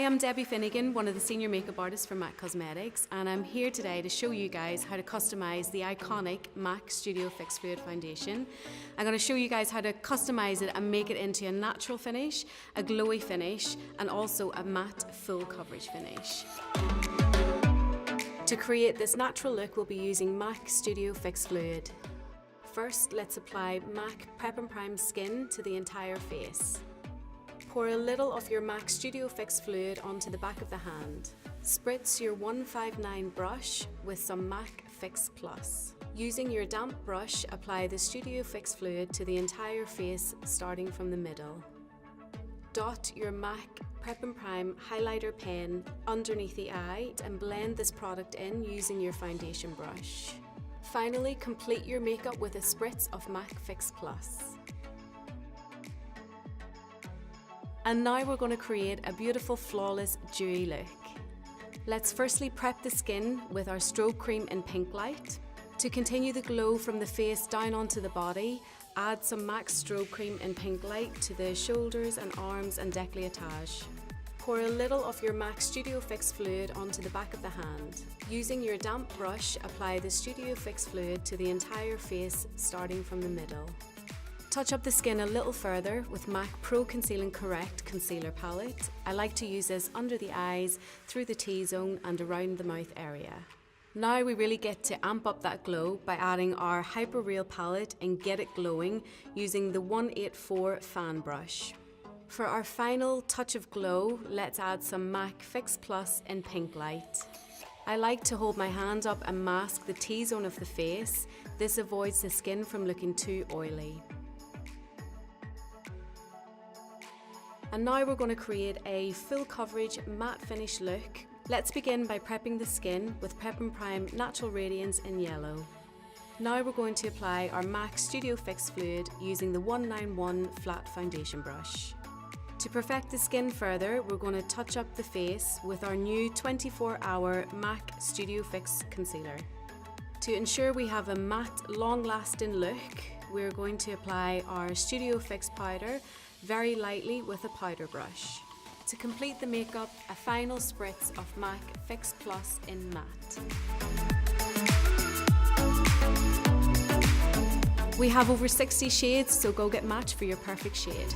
I'm Debbie Finnegan, one of the senior makeup artists from MAC Cosmetics, and I'm here today to show you guys how to customize the iconic MAC Studio Fix Fluid Foundation. I'm going to show you guys how to customize it and make it into a natural finish, a glowy finish, and also a matte full coverage finish. To create this natural look, we'll be using MAC Studio Fix Fluid. First, let's apply MAC Prep and Prime Skin to the entire face. Pour a little of your MAC Studio Fix Fluid onto the back of the hand. Spritz your 159 brush with some MAC Fix Plus. Using your damp brush, apply the Studio Fix Fluid to the entire face, starting from the middle. Dot your MAC Prep and Prime highlighter pen underneath the eye and blend this product in using your foundation brush. Finally, complete your makeup with a spritz of MAC Fix Plus. And now we're going to create a beautiful, flawless, dewy look. Let's firstly prep the skin with our strobe cream in Pink Light. To continue the glow from the face down onto the body, add some MAC strobe cream in Pink Light to the shoulders and arms and décolletage. Pour a little of your MAC Studio Fix Fluid onto the back of the hand. Using your damp brush, apply the Studio Fix Fluid to the entire face, starting from the middle. Touch up the skin a little further with MAC Pro Conceal and Correct Concealer Palette. I like to use this under the eyes, through the T-zone and around the mouth area. Now we really get to amp up that glow by adding our Hyper Real palette and get it glowing using the 184 fan brush. For our final touch of glow, let's add some MAC Fix Plus in Pink Light. I like to hold my hand up and mask the T-zone of the face. This avoids the skin from looking too oily. And now we're going to create a full coverage matte finish look. Let's begin by prepping the skin with Prep and Prime Natural Radiance in yellow. Now we're going to apply our MAC Studio Fix Fluid using the 191 flat foundation brush. To perfect the skin further, we're going to touch up the face with our new 24-hour MAC Studio Fix Concealer. To ensure we have a matte, long-lasting look, we're going to apply our Studio Fix powder very lightly with a powder brush. To complete the makeup, a final spritz of MAC Fix Plus in matte. We have over 60 shades, so go get matched for your perfect shade.